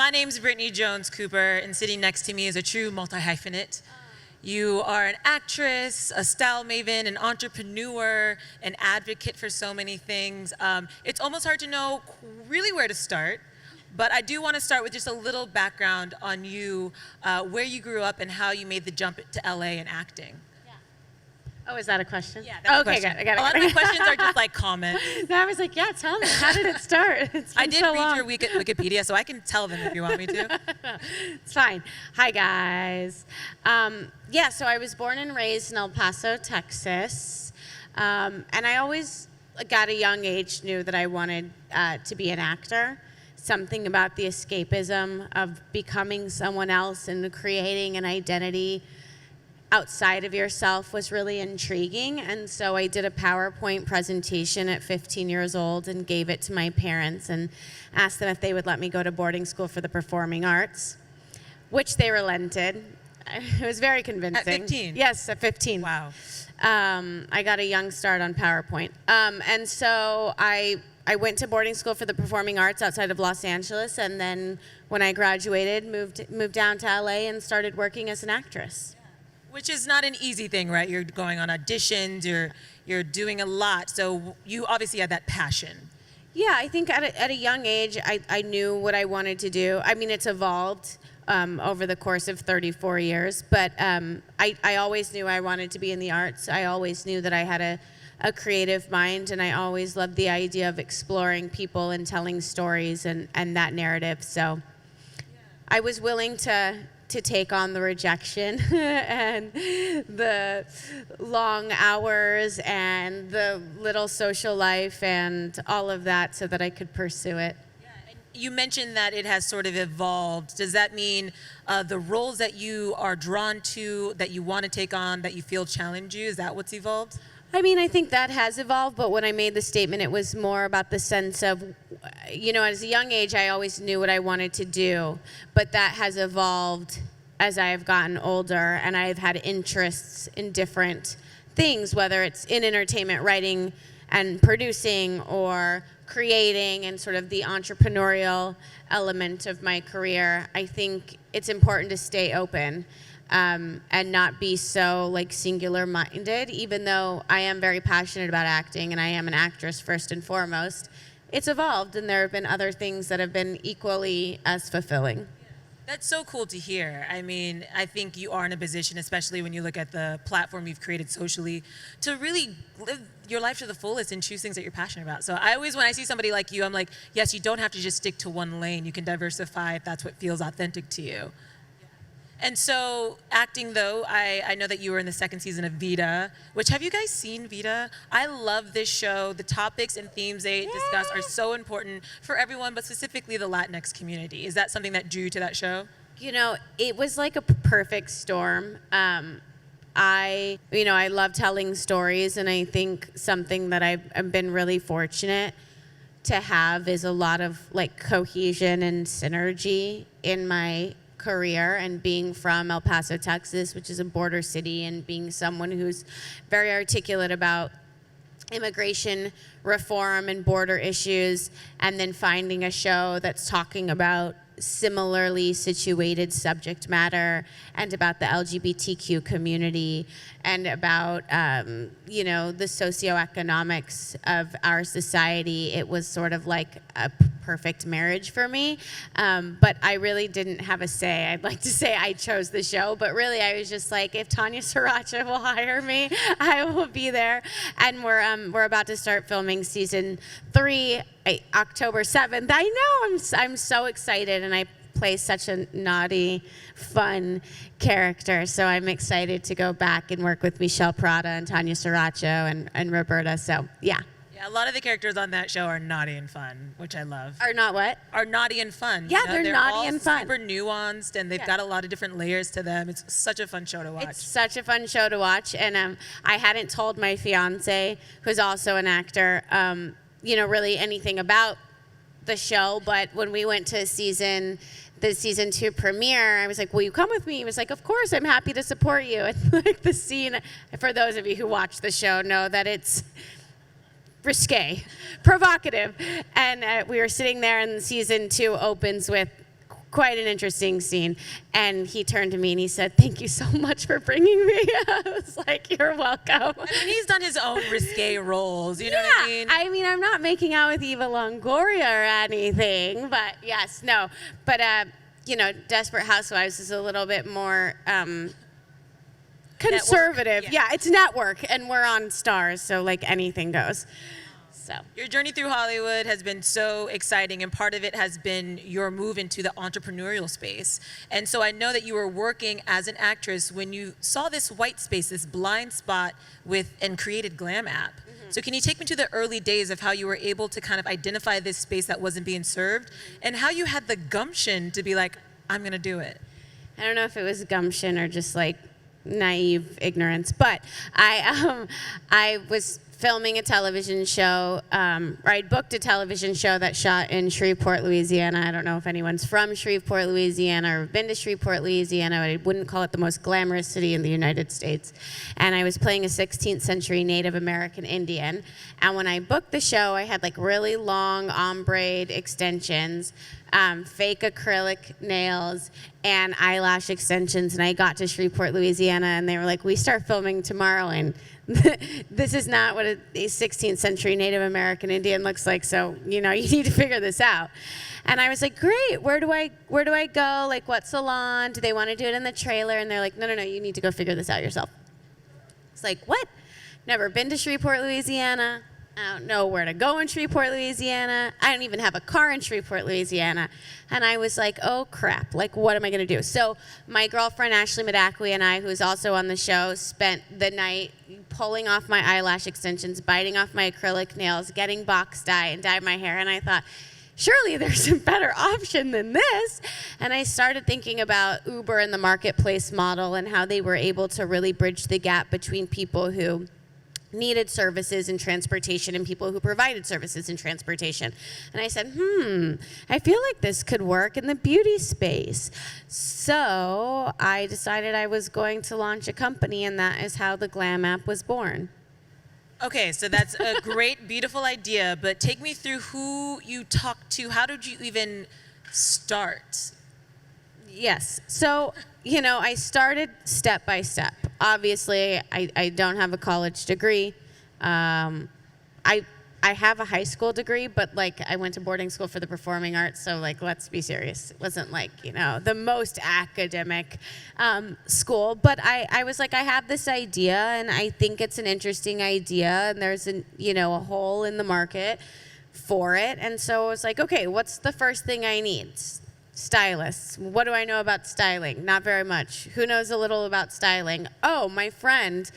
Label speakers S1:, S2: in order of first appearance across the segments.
S1: My name's Brittany Jones Cooper, and sitting next to me is a true multi-hyphenate. You are an actress, a style maven, an entrepreneur, an advocate for so many things. It's almost hard to know really where to start, but I do want to start with just a little background on you, where you grew up and how you made the jump to LA and acting.
S2: Oh, is that a question?
S1: Yeah, that's
S2: okay,
S1: a question.
S2: good. I got it.
S1: A lot of my questions are just like comments.
S2: I was like, yeah, tell me, how did it start?
S1: I did read your Wikipedia, so I can tell them if you want me to.
S2: It's fine. Hi, guys. Yeah, so I was born and raised in El Paso, Texas. And I always, at a young age, knew that I wanted to be an actor. Something about the escapism of becoming someone else and creating an identity outside of yourself was really intriguing, and so I did a PowerPoint presentation at 15 years old and gave it to my parents and asked them if they would let me go to boarding school for the performing arts, which they relented. It was very convincing.
S1: At 15?
S2: Yes, at 15.
S1: Wow.
S2: I got a young start on PowerPoint. And so I went to boarding school for the performing arts outside of Los Angeles, and then when I graduated, moved down to LA and started working as an actress.
S1: Which is not an easy thing, right? You're going on auditions, you're doing a lot, so you obviously had that passion.
S2: Yeah, I think at a young age, I knew what I wanted to do. I mean, it's evolved over the course of 34 years, but I always knew I wanted to be in the arts. I always knew that I had a creative mind, and I always loved the idea of exploring people and telling stories and that narrative. So I was willing to take on the rejection and the long hours and the little social life and all of that so that I could pursue it.
S1: Yeah, and you mentioned that it has sort of evolved. Does that mean the roles that you are drawn to, that you want to take on, that you feel challenge you, is that what's evolved?
S2: I mean, I think that has evolved, but when I made the statement, it was more about the sense of, as a young age, I always knew what I wanted to do, but that has evolved as I have gotten older, and I've had interests in different things, whether it's in entertainment, writing and producing, or creating, and sort of the entrepreneurial element of my career. I think it's important to stay open. And not be so singular-minded, even though I am very passionate about acting and I am an actress first and foremost. It's evolved, and there have been other things that have been equally as fulfilling.
S1: That's so cool to hear. I mean, I think you are in a position, especially when you look at the platform you've created socially, to really live your life to the fullest and choose things that you're passionate about. So I always, when I see somebody like you, I'm like, yes, you don't have to just stick to one lane. You can diversify if that's what feels authentic to you. And so acting, though, I know that you were in the second season of Vida, which, have you guys seen Vida? I love this show. The topics and themes they discuss are so important for everyone, but specifically the Latinx community. Is that something that drew you to that show?
S2: It was like a perfect storm. I love telling stories, and I think something that I've been really fortunate to have is a lot of cohesion and synergy in my career, and being from El Paso, Texas, which is a border city, and being someone who's very articulate about immigration reform and border issues, and then finding a show that's talking about similarly situated subject matter and about the LGBTQ community and about the socioeconomics of our society. It was sort of like a perfect marriage for me, but I really didn't have a say. I'd like to say I chose the show, but really I was just like, if Tanya Sriracha will hire me, I will be there. And we're about to start filming season 3 October 7th. I know, I'm so excited, and I play such a naughty, fun character, so I'm excited to go back and work with Michelle Prada and Tanya Sriracha and Roberta, so yeah.
S1: Yeah, a lot of the characters on that show are naughty and fun, which I love.
S2: Are not what?
S1: Are naughty and fun.
S2: Yeah, they're naughty and fun.
S1: Super nuanced, and they've got a lot of different layers to them. It's such a fun show to watch.
S2: It's such a fun show to watch, and I hadn't told my fiancé, who's also an actor, really anything about the show, but when we went to the season 2 premiere, I was like, will you come with me? He was like, of course, I'm happy to support you. And the scene, for those of you who watch the show, know that it's risqué, provocative. And we were sitting there, and season 2 opens with quite an interesting scene. And he turned to me and he said, "Thank you so much for bringing me." I was like, "You're welcome."
S1: I mean, he's done his own risque roles, you know what I mean?
S2: I mean, I'm not making out with Eva Longoria or anything, but yes, no. But, Desperate Housewives is a little bit more conservative.
S1: Network,
S2: yeah, it's network, and we're on Stars, so like anything goes. So
S1: your journey through Hollywood has been so exciting, and part of it has been your move into the entrepreneurial space. And so I know that you were working as an actress when you saw this white space, this blind spot and created Glam App. So can you take me to the early days of how you were able to kind of identify this space that wasn't being served, and how you had the gumption to be like, I'm going to do it?
S2: I don't know if it was gumption or just like naive ignorance, but I was filming a television show, or I'd booked a television show that shot in Shreveport, Louisiana. I don't know if anyone's from Shreveport, Louisiana, or been to Shreveport, Louisiana. I wouldn't call it the most glamorous city in the United States. And I was playing a 16th century Native American Indian. And when I booked the show, I had like really long ombre extensions, fake acrylic nails, and eyelash extensions. And I got to Shreveport, Louisiana, and they were like, "We start filming tomorrow, and this is not what a 16th century Native American Indian looks like, so you need to figure this out." And I was like, "Great, where do I go? Like, what salon? Do they want to do it in the trailer?" And they're like, No, you need to go figure this out yourself." It's like, what? Never been to Shreveport, Louisiana. I don't know where to go in Shreveport, Louisiana. I don't even have a car in Shreveport, Louisiana. And I was like, oh crap, like what am I gonna do? So my girlfriend Ashley Madacqui and I, who's also on the show, spent the night pulling off my eyelash extensions, biting off my acrylic nails, getting box dye and dye my hair. And I thought, surely there's a better option than this. And I started thinking about Uber and the marketplace model and how they were able to really bridge the gap between people who needed services and transportation and people who provided services and transportation. And I said, I feel like this could work in the beauty space. So I decided I was going to launch a company, and that is how the Glam App was born.
S1: Okay, so that's a great, beautiful idea, but take me through who you talked to. How did you even start?
S2: Yes. So, I started step by step. Obviously, I don't have a college degree. I have a high school degree, but I went to boarding school for the performing arts, so let's be serious. It wasn't the most academic school, but I was like, I have this idea, and I think it's an interesting idea, and there's a hole in the market for it. And so I was like, okay, what's the first thing I need? Stylists. What do I know about styling? Not very much. Who knows a little about styling? Oh, my friend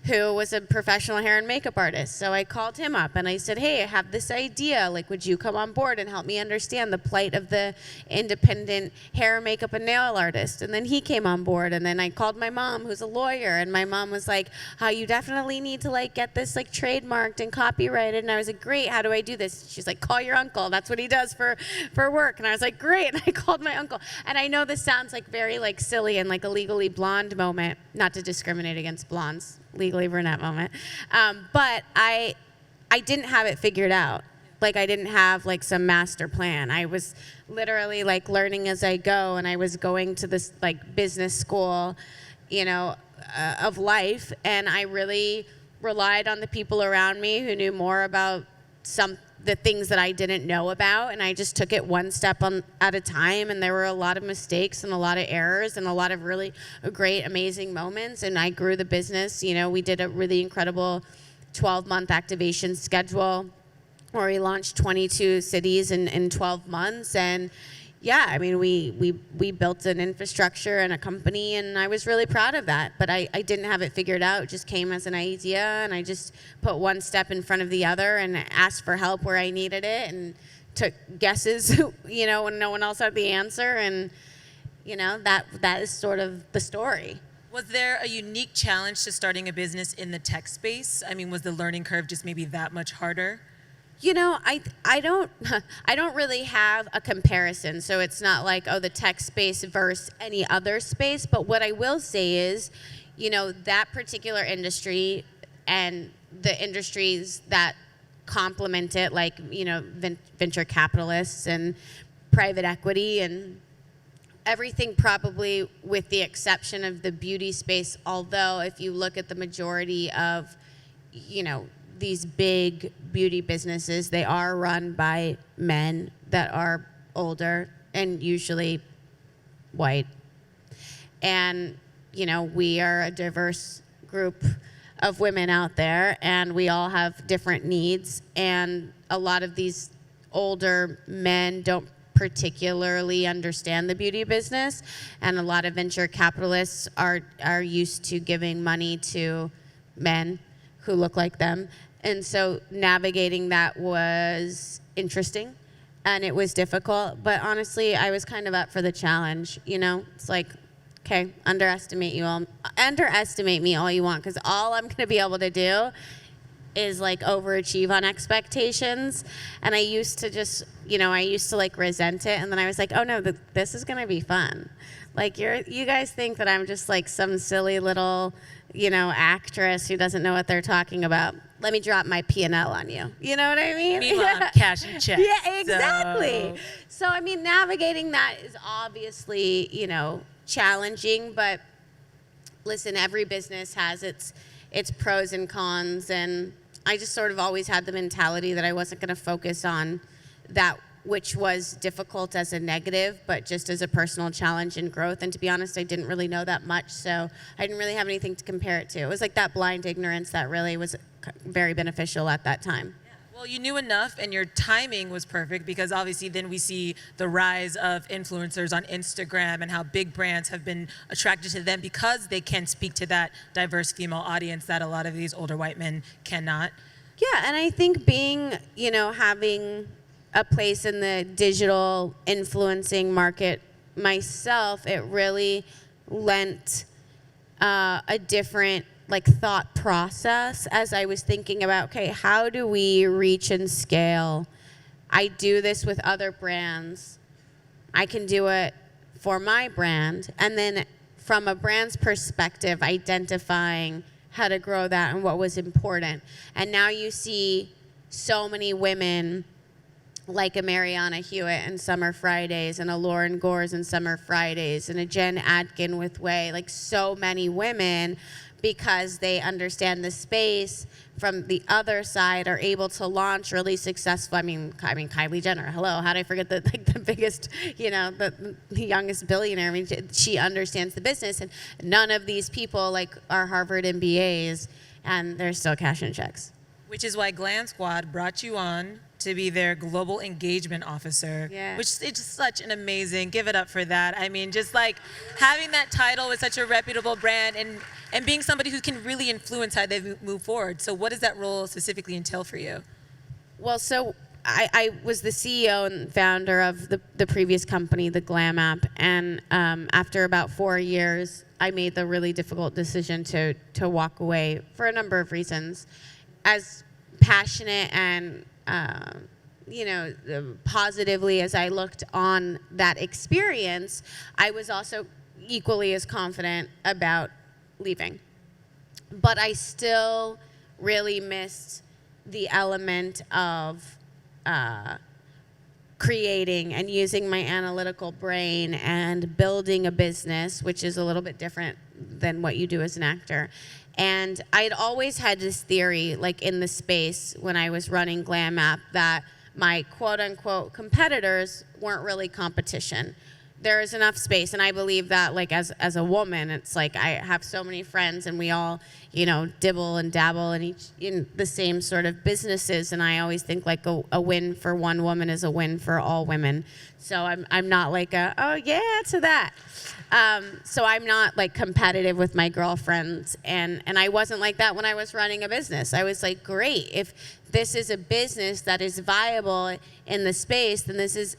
S2: who was a professional hair and makeup artist. So I called him up and I said, hey, I have this idea. Would you come on board and help me understand the plight of the independent hair, makeup, and nail artist? And then he came on board. And then I called my mom, who's a lawyer. And my mom was like, you definitely need to get this trademarked and copyrighted. And I was like, great, how do I do this? She's like, call your uncle. That's what he does for work. And I was like, great. And I called my uncle. And I know this sounds very silly and a Legally Blonde moment, not to discriminate against blondes, Legally Brunette moment. But I didn't have it figured out. I didn't have some master plan. I was literally learning as I go, and I was going to this business school, of life, and I really relied on the people around me who knew more about the things that I didn't know about, and I just took it one step at a time, and there were a lot of mistakes and a lot of errors and a lot of really great, amazing moments, and I grew the business. We did a really incredible 12-month activation schedule where we launched 22 cities in 12 months, and yeah, I mean, we built an infrastructure and a company, and I was really proud of that. But I didn't have it figured out. It just came as an idea, and I just put one step in front of the other and asked for help where I needed it and took guesses, when no one else had the answer. And, that is sort of the story.
S1: Was there a unique challenge to starting a business in the tech space? I mean, was the learning curve just maybe that much harder?
S2: I don't really have a comparison. So it's not the tech space versus any other space. But what I will say is, that particular industry and the industries that complement it, venture capitalists and private equity and everything probably with the exception of the beauty space, although if you look at the majority of, these big beauty businesses, they are run by men that are older and usually white. And, we are a diverse group of women out there, and we all have different needs. And a lot of these older men don't particularly understand the beauty business, and a lot of venture capitalists are used to giving money to men who look like them. And so navigating that was interesting, and it was difficult, but honestly, I was kind of up for the challenge. It's like, okay, underestimate me all you want, because all I'm going to be able to do is like overachieve on expectations. And I used to just, like resent it. And then I was like, oh no, this is going to be fun. Like you guys think that I'm just like some silly little, actress who doesn't know what they're talking about. Let me drop my P&L on you. You know what I mean?
S1: Meanwhile, I'm cashing checks.
S2: Yeah, exactly. So I mean, navigating that is obviously, challenging, but listen, every business has its pros and cons, and I just sort of always had the mentality that I wasn't going to focus on that which was difficult as a negative, but just as a personal challenge and growth. And to be honest, I didn't really know that much, so I didn't really have anything to compare it to. It was like that blind ignorance that really was very beneficial at that time.
S1: Well, you knew enough, and your timing was perfect, because obviously then we see the rise of influencers on Instagram and how big brands have been attracted to them because they can speak to that diverse female audience that a lot of these older white men cannot.
S2: Yeah, and I think being, having a place in the digital influencing market myself, it really lent a different thought process as I was thinking about, okay, how do we reach and scale? I do this with other brands. I can do it for my brand. And then from a brand's perspective, identifying how to grow that and what was important. And now you see so many women like a Mariana Hewitt in Summer Fridays, and a Lauren Gores in Summer Fridays, and a Jen Atkin with Way, like so many women, because they understand the space from the other side, are able to launch really successful. I mean Kylie Jenner. Hello, how did I forget the biggest, the youngest billionaire? I mean, she understands the business, and none of these people are Harvard MBAs, and they're still cashing checks.
S1: Which is why Glam Squad brought you on to be their global engagement officer, which is just such an amazing, give it up for that. I mean, just having that title with such a reputable brand and being somebody who can really influence how they move forward. So what does that role specifically entail for you?
S2: Well, so I was the CEO and founder of the previous company, the Glam App, and after about 4 years, I made the really difficult decision to walk away for a number of reasons. As passionate and positively as I looked on that experience, I was also equally as confident about leaving. But I still really missed the element of creating and using my analytical brain and building a business, which is a little bit different than what you do as an actor. And I'd always had this theory, in the space when I was running Glam App, that my quote-unquote competitors weren't really competition. There is enough space, and I believe that, as a woman, it's I have so many friends, and we all, dibble and dabble in the same sort of businesses, and I always think a win for one woman is a win for all women. So I'm not oh yeah to that. So I'm not competitive with my girlfriends, and I wasn't like that when I was running a business. I was great, if this is a business that is viable in the space, then this is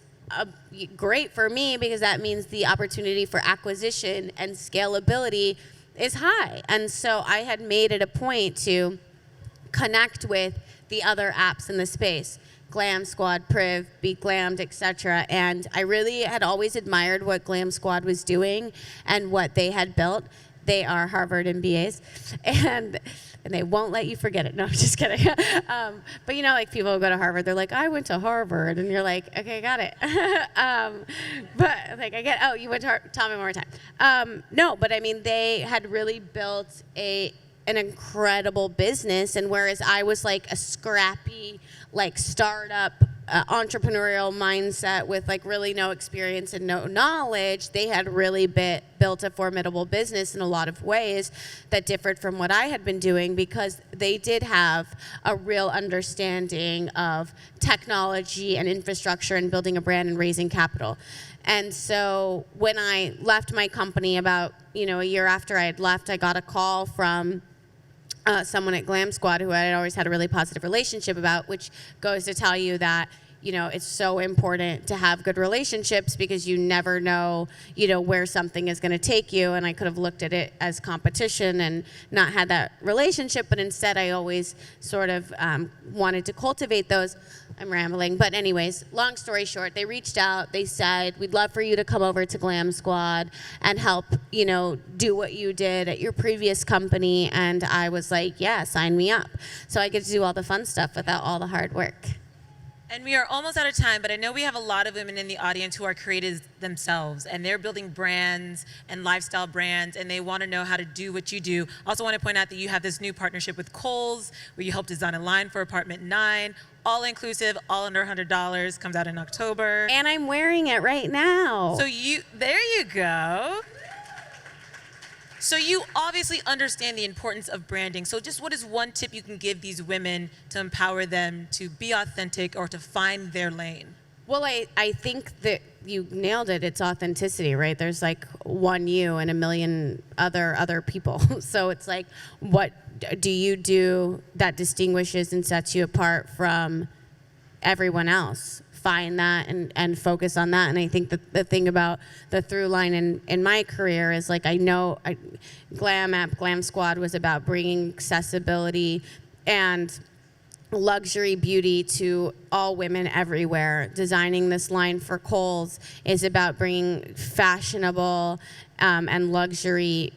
S2: great for me, because that means the opportunity for acquisition and scalability is high. And so I had made it a point to connect with the other apps in the space. Glam Squad, Priv, Be Glammed, etc. And I really had always admired what Glam Squad was doing and what they had built. They are Harvard MBAs, and they won't let you forget it. No, I'm just kidding. But like people who go to Harvard, they're like, I went to Harvard, and you're like, okay, got it. But like I get, oh, you went to Harvard. Tell me one more time. No, but I mean, they had really built an incredible business, and whereas I was like a scrappy, like startup entrepreneurial mindset with like really no experience and no knowledge, they had really built a formidable business in a lot of ways that differed from what I had been doing, because they did have a real understanding of technology and infrastructure and building a brand and raising capital. And so when I left my company about a year after I had left, I got a call from someone at Glam Squad who I had always had a really positive relationship about, which goes to tell you that it's so important to have good relationships, because you never know where something is going to take you. And I could have looked at it as competition and not had that relationship, but instead I always sort of wanted to cultivate those. I'm rambling, but anyways, long story short, they reached out. They said, we'd love for you to come over to Glam Squad and help do what you did at your previous company. And I was like, yeah, sign me up. So I get to do all the fun stuff without all the hard work.
S1: And we are almost out of time, but I know we have a lot of women in the audience who are creatives themselves, and they're building brands and lifestyle brands, and they want to know how to do what you do. Also want to point out that you have this new partnership with Kohl's, where you help design a line for apartment 9, all inclusive, all under $100, comes out in October.
S2: And I'm wearing it right now.
S1: So there you go. So you obviously understand the importance of branding. So just what is one tip you can give these women to empower them to be authentic or to find their lane?
S2: Well, I think that you nailed it. It's authenticity, right? There's like one you and a million other people. So it's like, what do you do that distinguishes and sets you apart from everyone else? Find that and focus on that. And I think that the thing about the through line in my career is like, Glam App, Glam Squad was about bringing accessibility and luxury beauty to all women everywhere. Designing this line for Kohl's is about bringing fashionable and luxury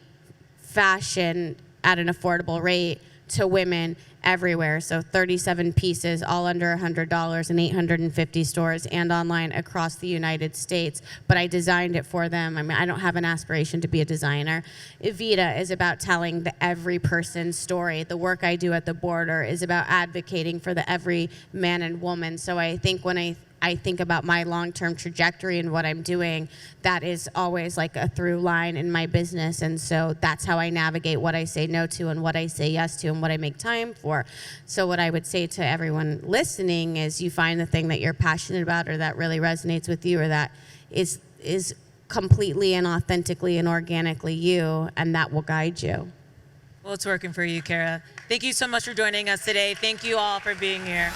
S2: fashion at an affordable rate to women everywhere. So 37 pieces, all under $100 in 850 stores and online across the United States. But I designed it for them. I mean, I don't have an aspiration to be a designer. Vida is about telling the every person's story. The work I do at the border is about advocating for the every man and woman. So I think when I think about my long-term trajectory and what I'm doing, that is always like a through line in my business. And so that's how I navigate what I say no to and what I say yes to and what I make time for. So what I would say to everyone listening is, you find the thing that you're passionate about or that really resonates with you, or that is completely and authentically and organically you, and that will guide you.
S1: Well, it's working for you, Cara. Thank you so much for joining us today. Thank you all for being here.